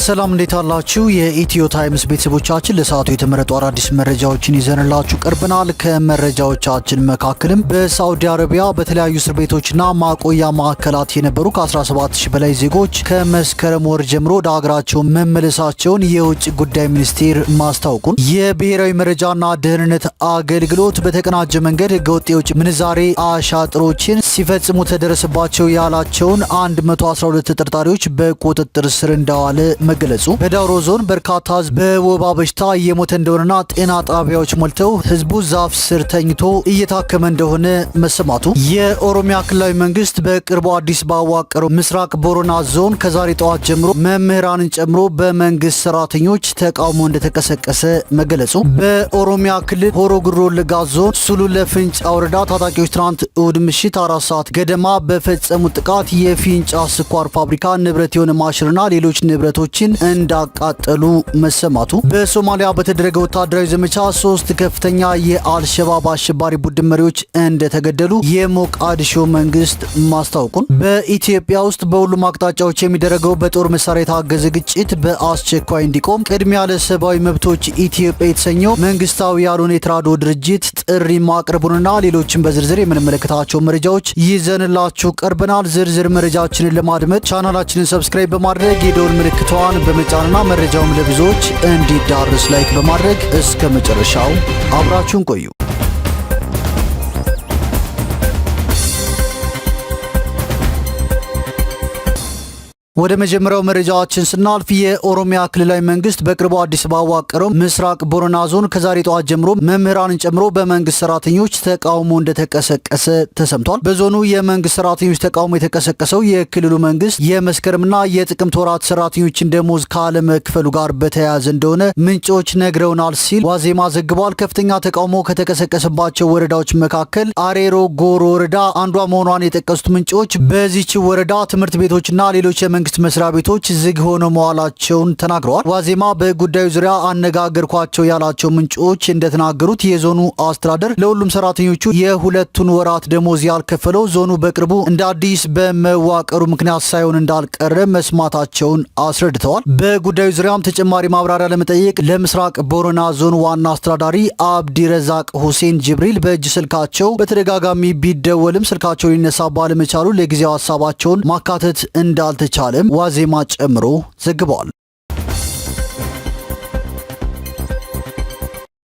ሰላም እንዴት አላችሁ? የኢትዮ ታይምስ ቤተሰቦቻችን ለሰዓቱ የተመረጡ አዳዲስ መረጃዎችን ይዘንላችሁ ቀርበናል። ከመረጃዎቻችን መካከልም በሳዑዲ አረቢያ በተለያዩ እስር ቤቶችና ማቆያ ማዕከላት የነበሩ ከ17000 በላይ ዜጎች ከመስከረም ወር ጀምሮ ወደ ሀገራቸው መመለሳቸውን የውጭ ጉዳይ ሚኒስቴር ማስታወቁን፣ የብሔራዊ መረጃና ደህንነት አገልግሎት በተቀናጀ መንገድ ህገወጥ የውጭ ምንዛሬ አሻጥሮችን ሲፈጽሙ ተደረሰባቸው ያላቸውን 112 ተጠርጣሪዎች በቁጥጥር ስር እንዳዋለ መገለጹ፣ በዳውሮ ዞን በርካታ ህዝብ በወባ በሽታ እየሞተ እንደሆነና ጤና ጣቢያዎች ሞልተው ህዝቡ ዛፍ ስር ተኝቶ እየታከመ እንደሆነ መሰማቱ፣ የኦሮሚያ ክልላዊ መንግስት በቅርቡ አዲስ ባዋቀረው ምስራቅ ቦረና ዞን ከዛሬ ጠዋት ጀምሮ መምህራንን ጨምሮ በመንግስት ሰራተኞች ተቃውሞ እንደተቀሰቀሰ መገለጹ፣ በኦሮሚያ ክልል ሆሮ ጉዱሩ ወለጋ ዞን ሱሉለ ፍንጫ ወረዳ ታጣቂዎች ትናንት እሁድ ምሽት 4 ሰዓት ገደማ በፈጸሙት ጥቃት የፊንጫ ስኳር ፋብሪካ ንብረት የሆነ ማሽንና ሌሎች ንብረቶችን እንዳቃጠሉ መሰማቱ፣ በሶማሊያ በተደረገ ወታደራዊ ዘመቻ 3 ከፍተኛ የአልሸባብ አሸባሪ ቡድን መሪዎች እንደተገደሉ የሞቃዲሾ መንግስት ማስታወቁን፣ በኢትዮጵያ ውስጥ በሁሉም አቅጣጫዎች የሚደረገው በጦር መሳሪያ የታገዘ ግጭት በአስቸኳይ እንዲቆም ቅድሚያ ለሰብአዊ መብቶች ኢትዮጵያ የተሰኘው መንግስታዊ ያልሆነ የተራድኦ ድርጅት ጥሪ ማቅረቡንና ሌሎችን በዝርዝር የምንመለከታቸው መረጃዎች ይዘንላችሁ ቀርበናል። ዝርዝር መረጃችንን ለማድመጥ ቻናላችንን ሰብስክራይብ በማድረግ የደወል ምልክቷን በመጫንና መረጃውም ለብዙዎች እንዲዳረስ ላይክ በማድረግ እስከ መጨረሻው አብራችሁን ቆዩ። ወደ መጀመሪያው መረጃችን ስናልፍ የኦሮሚያ ክልላዊ መንግስት በቅርቡ አዲስ ባዋቀረው ምስራቅ ቦረና ዞን ከዛሬ ጠዋት ጀምሮ መምህራንን ጨምሮ በመንግስት ሰራተኞች ተቃውሞ እንደተቀሰቀሰ ተሰምቷል። በዞኑ የመንግስት ሰራተኞች ተቃውሞ የተቀሰቀሰው የክልሉ መንግስት የመስከረምና የጥቅምት ወራት ሰራተኞችን ደሞዝ ካለመክፈሉ ጋር በተያያዘ እንደሆነ ምንጮች ነግረውናል ሲል ዋዜማ ዘግቧል። ከፍተኛ ተቃውሞ ከተቀሰቀሰባቸው ወረዳዎች መካከል አሬሮ ጎሮ ወረዳ አንዷ መሆኗን የጠቀሱት ምንጮች በዚህች ወረዳ ትምህርት ቤቶችና ሌሎች መንግስት መስሪያ ቤቶች ዝግ ሆነው መዋላቸውን ተናግረዋል። ዋዜማ በጉዳዩ ዙሪያ አነጋገርኳቸው ያላቸው ምንጮች እንደተናገሩት የዞኑ አስተዳደር ለሁሉም ሰራተኞቹ የሁለቱን ወራት ደሞዝ ያልከፈለው ዞኑ በቅርቡ እንደ አዲስ በመዋቀሩ ምክንያት ሳይሆን እንዳልቀረ መስማታቸውን አስረድተዋል። በጉዳዩ ዙሪያም ተጨማሪ ማብራሪያ ለመጠየቅ ለምስራቅ ቦረና ዞን ዋና አስተዳዳሪ አብዲ ረዛቅ ሁሴን ጅብሪል በእጅ ስልካቸው በተደጋጋሚ ቢደወልም ስልካቸው ሊነሳ ባለመቻሉ ለጊዜው ሀሳባቸውን ማካተት እንዳልተቻለ ዋዜማ ጨምሮ ዘግበዋል።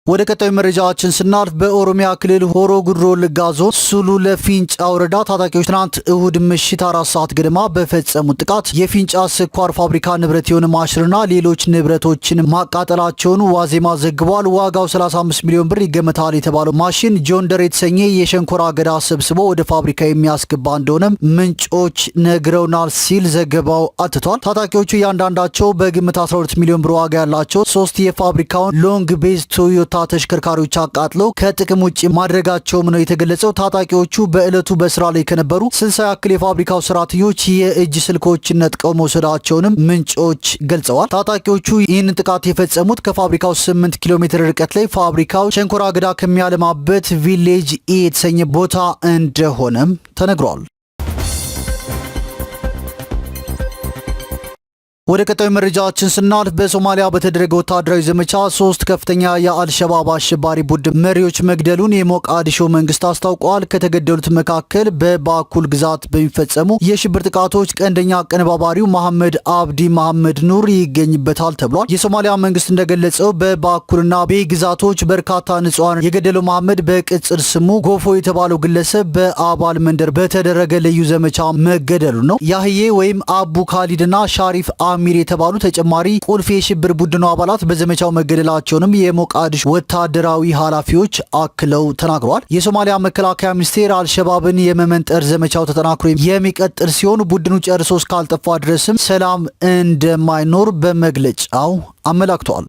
ወደ ቀጣዩ መረጃችን ስናልፍ በኦሮሚያ ክልል ሆሮ ጉዱሩ ወለጋ ዞን ሱሉለ ፍንጫ ወረዳ ታጣቂዎች ትናንት እሁድ ምሽት 4 ሰዓት ገደማ በፈጸሙት ጥቃት የፊንጫ ስኳር ፋብሪካ ንብረት የሆነ ማሽንና ሌሎች ንብረቶችን ማቃጠላቸውን ዋዜማ ዘግቧል። ዋጋው 35 ሚሊዮን ብር ይገመታል የተባለው ማሽን ጆንደር የተሰኘ የሸንኮራ አገዳ ሰብስቦ ወደ ፋብሪካ የሚያስገባ እንደሆነም ምንጮች ነግረውናል ሲል ዘገባው አትቷል። ታጣቂዎቹ እያንዳንዳቸው በግምት 12 ሚሊዮን ብር ዋጋ ያላቸው 3 የፋብሪካውን ሎንግ ቤዝ ቶዮታ ተሽከርካሪዎች አቃጥለው ከጥቅም ውጭ ማድረጋቸውም ነው የተገለጸው። ታጣቂዎቹ በዕለቱ በስራ ላይ ከነበሩ 60 ያክል የፋብሪካው ሰራተኞች የእጅ ስልኮችን ነጥቀው መውሰዳቸውንም ምንጮች ገልጸዋል። ታጣቂዎቹ ይህንን ጥቃት የፈጸሙት ከፋብሪካው 8 ኪሎ ሜትር ርቀት ላይ ፋብሪካው ሸንኮራ አገዳ ከሚያለማበት ቪሌጅ ኢ የተሰኘ ቦታ እንደሆነም ተነግሯል። ወደ ቀጣዩ መረጃችን ስናልፍ በሶማሊያ በተደረገ ወታደራዊ ዘመቻ 3 ከፍተኛ የአልሸባብ አሸባሪ ቡድን መሪዎች መግደሉን የሞቃዲሾ መንግስት አስታውቋል። ከተገደሉት መካከል በባኩል ግዛት በሚፈጸሙ የሽብር ጥቃቶች ቀንደኛ አቀነባባሪው መሐመድ አብዲ መሐመድ ኑር ይገኝበታል ተብሏል። የሶማሊያ መንግስት እንደገለጸው በባኩልና ቤ ግዛቶች በርካታ ንጹሃን የገደለው መሐመድ በቅጽል ስሙ ጎፎ የተባለው ግለሰብ በአባል መንደር በተደረገ ልዩ ዘመቻ መገደሉ ነው። ያህዬ ወይም አቡ ካሊድና ሻሪፍ አሚር የተባሉ ተጨማሪ ቁልፍ የሽብር ቡድኑ አባላት በዘመቻው መገደላቸውንም የሞቃዲሾ ወታደራዊ ኃላፊዎች አክለው ተናግረዋል። የሶማሊያ መከላከያ ሚኒስቴር አልሸባብን የመመንጠር ዘመቻው ተጠናክሮ የሚቀጥል ሲሆን ቡድኑ ጨርሶ እስካልጠፋ ድረስም ሰላም እንደማይኖር በመግለጫው አመላክተዋል።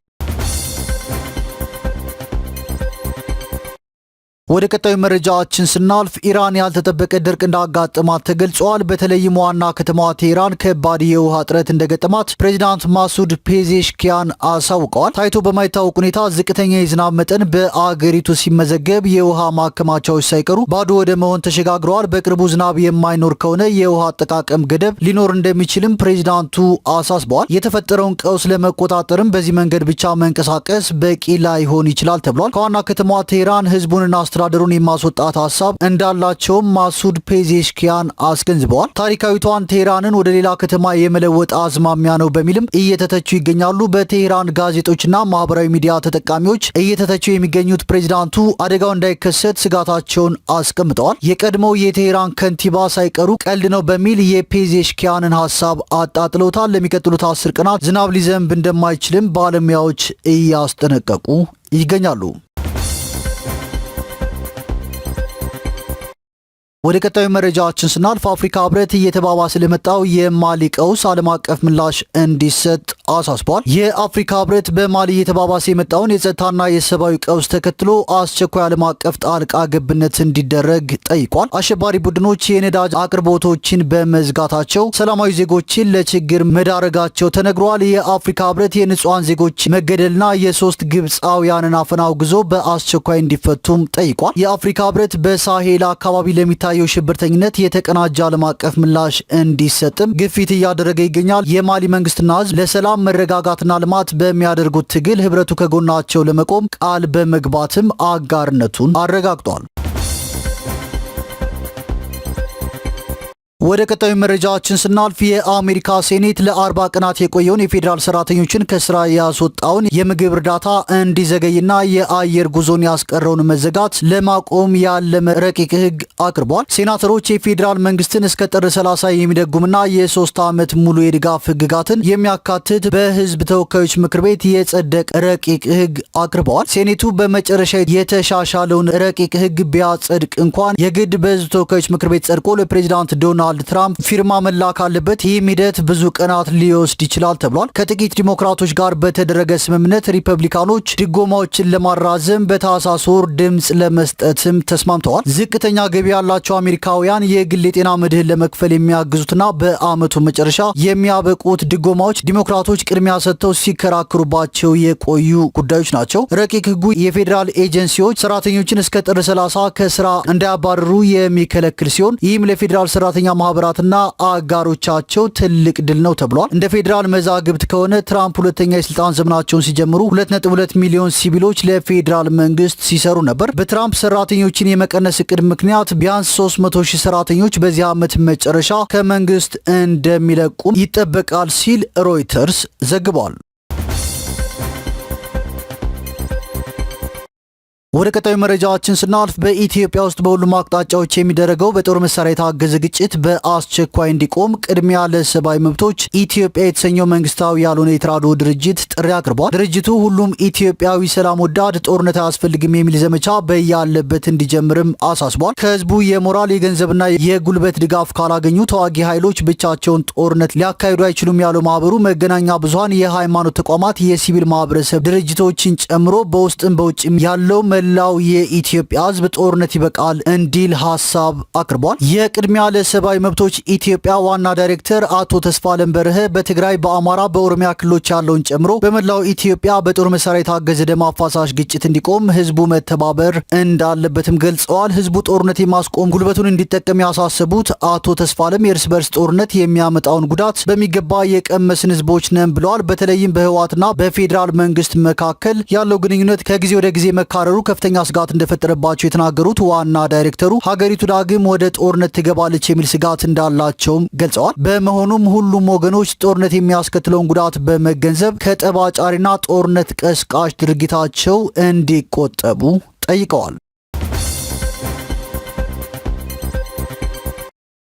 ወደ ቀጣዩ መረጃችን ስናልፍ ኢራን ያልተጠበቀ ድርቅ እንዳጋጠማት ተገልጿል። በተለይም ዋና ከተማዋ ቴህራን ከባድ የውሃ እጥረት እንደገጠማት ፕሬዚዳንት ማሱድ ፔዜሽኪያን አሳውቀዋል። ታይቶ በማይታወቅ ሁኔታ ዝቅተኛ የዝናብ መጠን በአገሪቱ ሲመዘገብ የውሃ ማከማቻዎች ሳይቀሩ ባዶ ወደ መሆን ተሸጋግረዋል። በቅርቡ ዝናብ የማይኖር ከሆነ የውሃ አጠቃቀም ገደብ ሊኖር እንደሚችልም ፕሬዚዳንቱ አሳስበዋል። የተፈጠረውን ቀውስ ለመቆጣጠርም በዚህ መንገድ ብቻ መንቀሳቀስ በቂ ላይሆን ይችላል ተብሏል። ከዋና ከተማዋ ቴህራን ህዝቡንና አስተዳደሩን የማስወጣት ሀሳብ እንዳላቸውም ማሱድ ፔዜሽኪያን አስገንዝበዋል። ታሪካዊቷን ቴህራንን ወደ ሌላ ከተማ የመለወጥ አዝማሚያ ነው በሚልም እየተተቹ ይገኛሉ። በቴህራን ጋዜጦችና ማህበራዊ ሚዲያ ተጠቃሚዎች እየተተቹ የሚገኙት ፕሬዚዳንቱ አደጋው እንዳይከሰት ስጋታቸውን አስቀምጠዋል። የቀድሞው የቴህራን ከንቲባ ሳይቀሩ ቀልድ ነው በሚል የፔዜሽኪያንን ሀሳብ አጣጥለውታል። ለሚቀጥሉት 10 ቀናት ዝናብ ሊዘንብ እንደማይችልም ባለሙያዎች እያስጠነቀቁ ይገኛሉ። ወደ ቀጣዩ መረጃችን ስናልፍ አፍሪካ ህብረት እየተባባሰ ለመጣው የማሊ ቀውስ ዓለም አቀፍ ምላሽ እንዲሰጥ አሳስቧል። የአፍሪካ ህብረት በማሊ እየተባባሰ የመጣውን የጸጥታና የሰብአዊ ቀውስ ተከትሎ አስቸኳይ ዓለም አቀፍ ጣልቃ ገብነት እንዲደረግ ጠይቋል። አሸባሪ ቡድኖች የነዳጅ አቅርቦቶችን በመዝጋታቸው ሰላማዊ ዜጎችን ለችግር መዳረጋቸው ተነግሯል። የአፍሪካ ህብረት የንጹሃን ዜጎች መገደልና የ3 ግብፃውያንን አፈና አውግዞ በአስቸኳይ እንዲፈቱም ጠይቋል። የአፍሪካ ህብረት በሳሄል አካባቢ ለሚታ ሽብርተኝነት የተቀናጀ ዓለም አቀፍ ምላሽ እንዲሰጥም ግፊት እያደረገ ይገኛል። የማሊ መንግስትና ህዝብ ለሰላም መረጋጋትና ልማት በሚያደርጉት ትግል ህብረቱ ከጎናቸው ለመቆም ቃል በመግባትም አጋርነቱን አረጋግጧል። ወደ ቀጣዩ መረጃችን ስናልፍ የአሜሪካ ሴኔት ለ40 ቀናት የቆየውን የፌዴራል ሰራተኞችን ከስራ ያስወጣውን የምግብ እርዳታ እንዲዘገይና የአየር ጉዞን ያስቀረውን መዘጋት ለማቆም ያለመ ረቂቅ ህግ አቅርቧል። ሴናተሮች የፌዴራል መንግስትን እስከ ጥር 30 የሚደጉምና የ3 ዓመት ሙሉ የድጋፍ ህግጋትን የሚያካትት በህዝብ ተወካዮች ምክር ቤት የጸደቀ ረቂቅ ህግ አቅርበዋል። ሴኔቱ በመጨረሻ የተሻሻለውን ረቂቅ ህግ ቢያጸድቅ እንኳን የግድ በህዝብ ተወካዮች ምክር ቤት ጸድቆ ለፕሬዚዳንት ዶናልድ ትራምፕ ፊርማ መላክ አለበት። ይህም ሂደት ብዙ ቀናት ሊወስድ ይችላል ተብሏል። ከጥቂት ዲሞክራቶች ጋር በተደረገ ስምምነት ሪፐብሊካኖች ድጎማዎችን ለማራዘም በታህሳስ ወር ድምፅ ለመስጠትም ተስማምተዋል። ዝቅተኛ ገቢ ያላቸው አሜሪካውያን የግል የጤና መድህን ለመክፈል የሚያግዙትና በአመቱ መጨረሻ የሚያበቁት ድጎማዎች ዲሞክራቶች ቅድሚያ ሰጥተው ሲከራከሩባቸው የቆዩ ጉዳዮች ናቸው። ረቂቅ ህጉ የፌዴራል ኤጀንሲዎች ሰራተኞችን እስከ ጥር 30 ከስራ እንዳያባርሩ የሚከለክል ሲሆን ይህም ለፌዴራል ሰራተኛ ማህበራትና አጋሮቻቸው ትልቅ ድል ነው ተብሏል። እንደ ፌዴራል መዛግብት ከሆነ ትራምፕ ሁለተኛ የስልጣን ዘመናቸውን ሲጀምሩ 2.2 ሚሊዮን ሲቪሎች ለፌዴራል መንግስት ሲሰሩ ነበር። በትራምፕ ሰራተኞችን የመቀነስ እቅድ ምክንያት ቢያንስ 300,000 ሰራተኞች በዚህ ዓመት መጨረሻ ከመንግስት እንደሚለቁም ይጠበቃል ሲል ሮይተርስ ዘግቧል። ወደ ቀጣዩ መረጃችን ስናልፍ በኢትዮጵያ ውስጥ በሁሉም አቅጣጫዎች የሚደረገው በጦር መሳሪያ የታገዘ ግጭት በአስቸኳይ እንዲቆም ቅድሚያ ለሰብአዊ መብቶች ኢትዮጵያ የተሰኘው መንግስታዊ ያልሆነ የተራድኦ ድርጅት ጥሪ አቅርቧል። ድርጅቱ ሁሉም ኢትዮጵያዊ ሰላም ወዳድ ጦርነት አያስፈልግም የሚል ዘመቻ በያለበት እንዲጀምርም አሳስቧል። ከህዝቡ የሞራል የገንዘብና የጉልበት ድጋፍ ካላገኙ ተዋጊ ኃይሎች ብቻቸውን ጦርነት ሊያካሂዱ አይችሉም ያለው ማህበሩ መገናኛ ብዙሃን፣ የሃይማኖት ተቋማት፣ የሲቪል ማህበረሰብ ድርጅቶችን ጨምሮ በውስጥም በውጭም ያለው ላው የኢትዮጵያ ህዝብ ጦርነት ይበቃል እንዲል ሀሳብ አቅርቧል። የቅድሚያ ለሰብአዊ መብቶች ኢትዮጵያ ዋና ዳይሬክተር አቶ ተስፋለም በርሀ በትግራይ፣ በአማራ፣ በኦሮሚያ ክልሎች ያለውን ጨምሮ በመላው ኢትዮጵያ በጦር መሳሪያ የታገዘ ደም አፋሳሽ ግጭት እንዲቆም ህዝቡ መተባበር እንዳለበትም ገልጸዋል። ህዝቡ ጦርነት የማስቆም ጉልበቱን እንዲጠቀም ያሳሰቡት አቶ ተስፋለም የእርስ በርስ ጦርነት የሚያመጣውን ጉዳት በሚገባ የቀመስን ህዝቦች ነን ብለዋል። በተለይም በህወሓትና በፌዴራል መንግስት መካከል ያለው ግንኙነት ከጊዜ ወደ ጊዜ መካረሩ ከፍተኛ ስጋት እንደፈጠረባቸው የተናገሩት ዋና ዳይሬክተሩ ሀገሪቱ ዳግም ወደ ጦርነት ትገባለች የሚል ስጋት እንዳላቸውም ገልጸዋል። በመሆኑም ሁሉም ወገኖች ጦርነት የሚያስከትለውን ጉዳት በመገንዘብ ከጠብ አጫሪና ጦርነት ቀስቃሽ ድርጊታቸው እንዲቆጠቡ ጠይቀዋል።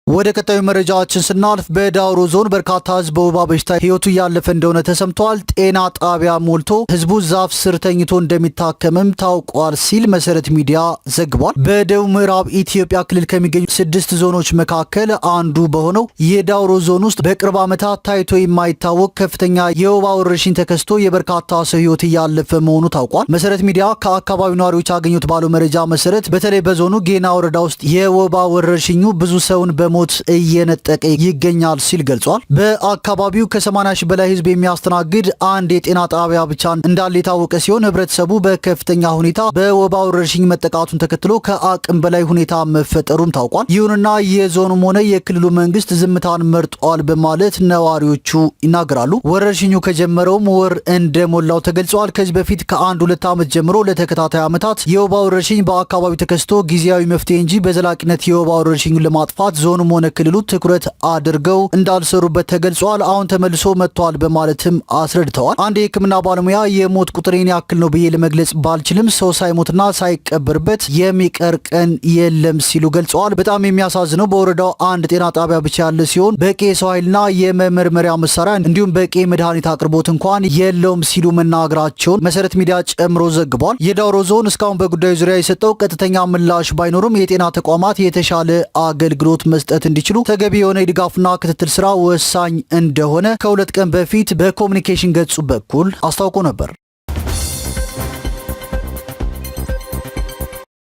ወደ ቀጣዩ መረጃችን ስናልፍ በዳውሮ ዞን በርካታ ህዝብ በወባ በሽታ ህይወቱ እያለፈ እንደሆነ ተሰምቷል። ጤና ጣቢያ ሞልቶ ህዝቡ ዛፍ ስር ተኝቶ እንደሚታከምም ታውቋል ሲል መሰረት ሚዲያ ዘግቧል። በደቡብ ምዕራብ ኢትዮጵያ ክልል ከሚገኙ 6 ዞኖች መካከል አንዱ በሆነው የዳውሮ ዞን ውስጥ በቅርብ ዓመታት ታይቶ የማይታወቅ ከፍተኛ የወባ ወረርሽኝ ተከስቶ የበርካታ ሰው ህይወት እያለፈ መሆኑ ታውቋል። መሰረት ሚዲያ ከአካባቢው ነዋሪዎች ያገኙት ባለው መረጃ መሰረት በተለይ በዞኑ ጌና ወረዳ ውስጥ የወባ ወረርሽኙ ብዙ ሰውን ሞት እየነጠቀ ይገኛል ሲል ገልጿል። በአካባቢው ከ80 ሺህ በላይ ህዝብ የሚያስተናግድ አንድ የጤና ጣቢያ ብቻ እንዳለ የታወቀ ሲሆን ህብረተሰቡ በከፍተኛ ሁኔታ በወባ ወረርሽኝ መጠቃቱን ተከትሎ ከአቅም በላይ ሁኔታ መፈጠሩም ታውቋል። ይሁንና የዞኑም ሆነ የክልሉ መንግስት ዝምታን መርጧል በማለት ነዋሪዎቹ ይናገራሉ። ወረርሽኙ ከጀመረውም ወር እንደሞላው ተገልጿል። ከዚህ በፊት ከ1-2 ዓመት ጀምሮ ለተከታታይ ዓመታት የወባ ወረርሽኝ በአካባቢው ተከስቶ ጊዜያዊ መፍትሄ እንጂ በዘላቂነት የወባ ወረርሽኙን ለማጥፋት ዞኑ ሆነ ክልሉ ትኩረት አድርገው እንዳልሰሩበት ተገልጿል። አሁን ተመልሶ መጥቷል በማለትም አስረድተዋል። አንድ የህክምና ባለሙያ የሞት ቁጥሬን ያክል ነው ብዬ ለመግለጽ ባልችልም ሰው ሳይሞትና ሳይቀበርበት የሚቀር ቀን የለም ሲሉ ገልጸዋል። በጣም የሚያሳዝነው በወረዳው አንድ ጤና ጣቢያ ብቻ ያለ ሲሆን በቂ የሰው ኃይልና የመመርመሪያ መሳሪያ እንዲሁም በቂ የመድኃኒት አቅርቦት እንኳን የለውም ሲሉ መናገራቸውን መሰረት ሚዲያ ጨምሮ ዘግቧል። የዳውሮ ዞን እስካሁን በጉዳዩ ዙሪያ የሰጠው ቀጥተኛ ምላሽ ባይኖርም የጤና ተቋማት የተሻለ አገልግሎት መስጠት እንዲችሉ ተገቢ የሆነ የድጋፍና ክትትል ስራ ወሳኝ እንደሆነ ከ2 ቀን በፊት በኮሙኒኬሽን ገጹ በኩል አስታውቆ ነበር።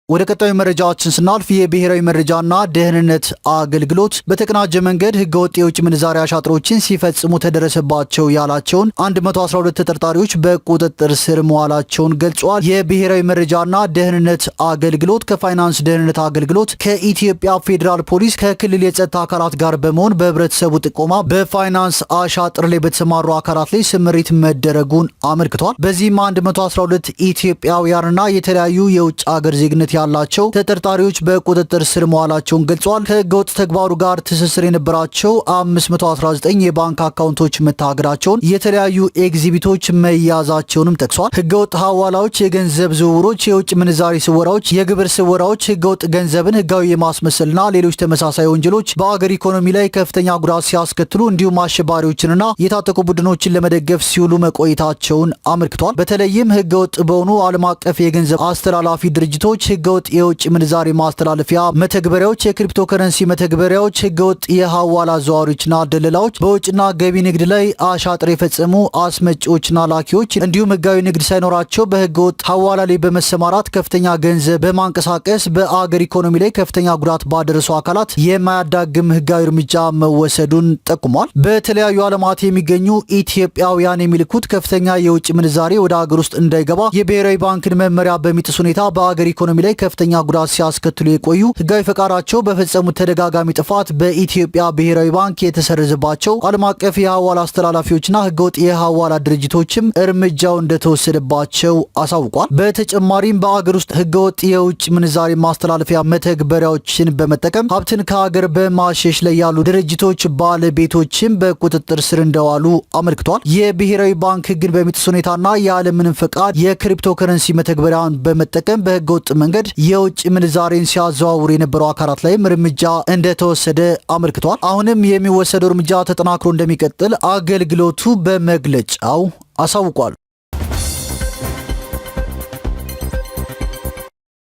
ወደ ቀጣዩ መረጃችን ስናልፍ የብሔራዊ መረጃና ደህንነት አገልግሎት በተቀናጀ መንገድ ህገወጥ የውጭ ምንዛሪ አሻጥሮችን ሲፈጽሙ ተደረሰባቸው ያላቸውን 112 ተጠርጣሪዎች በቁጥጥር ስር መዋላቸውን ገልጿል። የብሔራዊ መረጃና ደህንነት አገልግሎት ከፋይናንስ ደህንነት አገልግሎት፣ ከኢትዮጵያ ፌዴራል ፖሊስ፣ ከክልል የጸጥታ አካላት ጋር በመሆን በህብረተሰቡ ጥቆማ በፋይናንስ አሻጥር ላይ በተሰማሩ አካላት ላይ ስምሪት መደረጉን አመልክቷል። በዚህም 112 ኢትዮጵያውያንና የተለያዩ የውጭ ሀገር ዜግነት ያላቸው ተጠርጣሪዎች በቁጥጥር ስር መዋላቸውን ገልጿል። ከህገወጥ ተግባሩ ጋር ትስስር የነበራቸው 519 የባንክ አካውንቶች መታገዳቸውን፣ የተለያዩ ኤግዚቢቶች መያዛቸውንም ጠቅሷል። ህገወጥ ሐዋላዎች፣ የገንዘብ ዝውውሮች፣ የውጭ ምንዛሪ ስወራዎች፣ የግብር ስወራዎች፣ ህገወጥ ገንዘብን ህጋዊ የማስመሰልና ሌሎች ተመሳሳይ ወንጀሎች በአገር ኢኮኖሚ ላይ ከፍተኛ ጉዳት ሲያስከትሉ እንዲሁም አሸባሪዎችንና የታጠቁ ቡድኖችን ለመደገፍ ሲውሉ መቆየታቸውን አመልክቷል። በተለይም ህገወጥ በሆኑ ዓለም አቀፍ የገንዘብ አስተላላፊ ድርጅቶች፣ ህገወጥ የውጭ ምንዛሪ ማስተላለፊያ መተግበሪያዎች፣ የክሪፕቶ ከረንሲ መተግበሪያዎች፣ ህገወጥ የሐዋላ አዘዋዋሪዎችና ደላላዎች፣ በውጭና ገቢ ንግድ ላይ አሻጥር የፈጸሙ አስመጪዎችና ላኪዎች እንዲሁም ህጋዊ ንግድ ሳይኖራቸው በህገወጥ ሐዋላ ላይ በመሰማራት ከፍተኛ ገንዘብ በማንቀሳቀስ በአገር ኢኮኖሚ ላይ ከፍተኛ ጉዳት ባደረሱ አካላት የማያዳግም ህጋዊ እርምጃ መወሰዱን ጠቁሟል። በተለያዩ ዓለማት የሚገኙ ኢትዮጵያውያን የሚልኩት ከፍተኛ የውጭ ምንዛሬ ወደ አገር ውስጥ እንዳይገባ የብሔራዊ ባንክን መመሪያ በሚጥስ ሁኔታ በአገር ኢኮኖሚ ላይ ከፍተኛ ጉዳት ሲያስከትሉ የቆዩ ህጋዊ ፈቃዳቸው በፈጸሙት ተደጋጋሚ ጥፋት በኢትዮጵያ ብሔራዊ ባንክ የተሰረዘባቸው ዓለም አቀፍ የሐዋላ አስተላላፊዎችና ህገወጥ የሐዋላ ድርጅቶችም እርምጃው እንደተወሰደባቸው አሳውቋል። በተጨማሪም በአገር ውስጥ ህገወጥ የውጭ ምንዛሪ ማስተላለፊያ መተግበሪያዎችን በመጠቀም ሀብትን ከሀገር በማሸሽ ላይ ያሉ ድርጅቶች ባለቤቶችም በቁጥጥር ስር እንደዋሉ አመልክቷል። የብሔራዊ ባንክ ህግን በሚጥስ ሁኔታና ያለምንም ፈቃድ የክሪፕቶ ከረንሲ መተግበሪያን በመጠቀም በህገወጥ መንገድ የውጭ ምንዛሬን ሲያዘዋውሩ የነበሩ አካላት ላይም እርምጃ እንደተወሰደ አመልክቷል። አሁንም የሚወሰደው እርምጃ ተጠናክሮ እንደሚቀጥል አገልግሎቱ በመግለጫው አሳውቋል።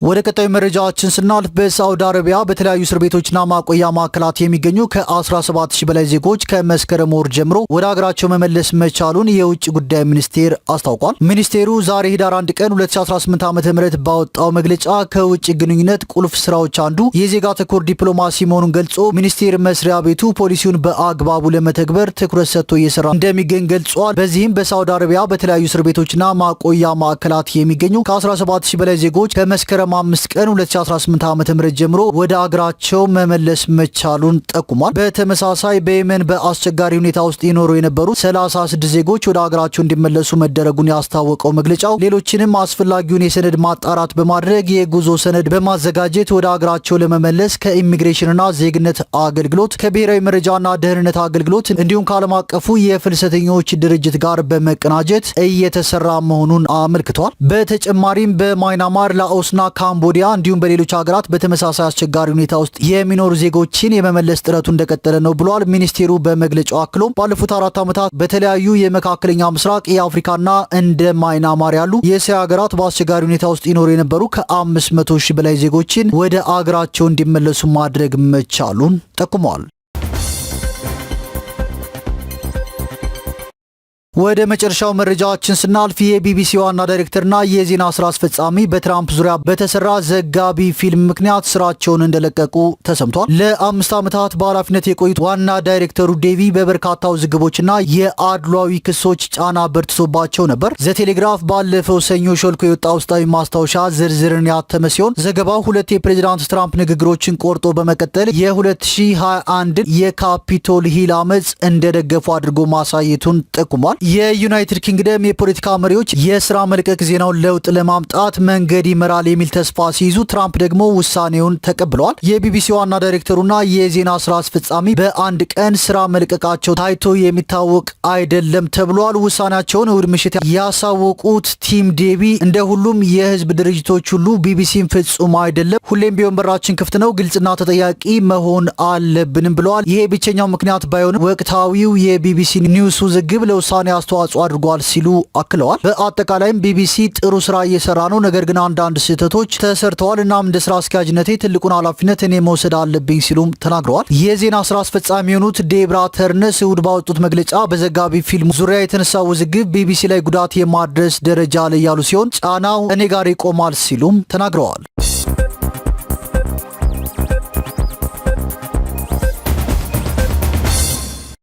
ወደ ቀጣዩ መረጃችን ስናልፍ በሳውዲ አረቢያ በተለያዩ እስር ቤቶችና ማቆያ ማዕከላት የሚገኙ ከ17000 በላይ ዜጎች ከመስከረም ወር ጀምሮ ወደ ሀገራቸው መመለስ መቻሉን የውጭ ጉዳይ ሚኒስቴር አስታውቋል። ሚኒስቴሩ ዛሬ ህዳር 1 ቀን 2018 ዓ.ም ባወጣው መግለጫ ከውጭ ግንኙነት ቁልፍ ስራዎች አንዱ የዜጋ ተኮር ዲፕሎማሲ መሆኑን ገልጾ ሚኒስቴር መስሪያ ቤቱ ፖሊሲውን በአግባቡ ለመተግበር ትኩረት ሰጥቶ እየሰራ እንደሚገኝ ገልጿል። በዚህም በሳውዲ አረቢያ በተለያዩ እስር ቤቶችና ማቆያ ማዕከላት የሚገኙ ከ17000 በላይ ዜጎች ከመስከረም 5 ቀን 2018 ዓ.ም ጀምሮ ወደ አገራቸው መመለስ መቻሉን ጠቁሟል። በተመሳሳይ በየመን በአስቸጋሪ ሁኔታ ውስጥ ይኖሩ የነበሩ 36 ዜጎች ወደ አገራቸው እንዲመለሱ መደረጉን ያስታወቀው መግለጫው ሌሎችንም አስፈላጊውን የሰነድ ማጣራት በማድረግ የጉዞ ሰነድ በማዘጋጀት ወደ አገራቸው ለመመለስ ከኢሚግሬሽንና ዜግነት አገልግሎት፣ ከብሔራዊ መረጃና ደህንነት አገልግሎት እንዲሁም ከዓለም አቀፉ የፍልሰተኞች ድርጅት ጋር በመቀናጀት እየተሰራ መሆኑን አመልክቷል። በተጨማሪም በማይናማር፣ ላኦስና ካምቦዲያ እንዲሁም በሌሎች ሀገራት በተመሳሳይ አስቸጋሪ ሁኔታ ውስጥ የሚኖሩ ዜጎችን የመመለስ ጥረቱ እንደቀጠለ ነው ብሏል። ሚኒስቴሩ በመግለጫው አክሎም ባለፉት 4 ዓመታት በተለያዩ የመካከለኛ ምስራቅ የአፍሪካና እንደ ማይናማር ያሉ የእስያ ሀገራት በአስቸጋሪ ሁኔታ ውስጥ ይኖሩ የነበሩ ከ500 ሺህ በላይ ዜጎችን ወደ አገራቸው እንዲመለሱ ማድረግ መቻሉን ጠቁመዋል። ወደ መጨረሻው መረጃችን ስናልፍ የቢቢሲ ዋና ዳይሬክተርና የዜና ስራ አስፈጻሚ በትራምፕ ዙሪያ በተሰራ ዘጋቢ ፊልም ምክንያት ስራቸውን እንደለቀቁ ተሰምቷል። ለ5 ዓመታት በኃላፊነት የቆዩት ዋና ዳይሬክተሩ ዴቪ በበርካታ ውዝግቦችና የአድሏዊ ክሶች ጫና በርትቶባቸው ነበር። ዘቴሌግራፍ ባለፈው ሰኞ ሾልኮ የወጣ ውስጣዊ ማስታወሻ ዝርዝርን ያተመ ሲሆን ዘገባው 2 የፕሬዚዳንት ትራምፕ ንግግሮችን ቆርጦ በመቀጠል የ2021 የካፒቶል ሂል አመፅ እንደደገፉ አድርጎ ማሳየቱን ጠቁሟል። የዩናይትድ ኪንግደም የፖለቲካ መሪዎች የስራ መልቀቅ ዜናውን ለውጥ ለማምጣት መንገድ ይመራል የሚል ተስፋ ሲይዙ ትራምፕ ደግሞ ውሳኔውን ተቀብለዋል። የቢቢሲ ዋና ዳይሬክተሩና የዜና ስራ አስፈጻሚ በአንድ ቀን ስራ መልቀቃቸው ታይቶ የሚታወቅ አይደለም ተብሏል። ውሳኔያቸውን እሁድ ምሽት ያሳወቁት ቲም ዴቪ እንደ ሁሉም የህዝብ ድርጅቶች ሁሉ ቢቢሲን ፍጹም አይደለም፣ ሁሌም ቢሆን በራችን ክፍት ነው፣ ግልጽና ተጠያቂ መሆን አለብንም ብለዋል። ይሄ ብቸኛው ምክንያት ባይሆንም ወቅታዊው የቢቢሲ ኒውስ ውዝግብ ለውሳኔ አስተዋጽኦ አድርጓል ሲሉ አክለዋል። በአጠቃላይም ቢቢሲ ጥሩ ስራ እየሰራ ነው፣ ነገር ግን አንዳንድ ስህተቶች ተሰርተዋል። እናም እንደ ስራ አስኪያጅነቴ ትልቁን ኃላፊነት እኔ መውሰድ አለብኝ ሲሉም ተናግረዋል። የዜና ስራ አስፈጻሚ የሆኑት ዴብራ ተርነስ እሁድ ባወጡት መግለጫ በዘጋቢ ፊልም ዙሪያ የተነሳው ውዝግብ ቢቢሲ ላይ ጉዳት የማድረስ ደረጃ ላይ ያሉ ሲሆን ጫናው እኔ ጋር ይቆማል ሲሉም ተናግረዋል።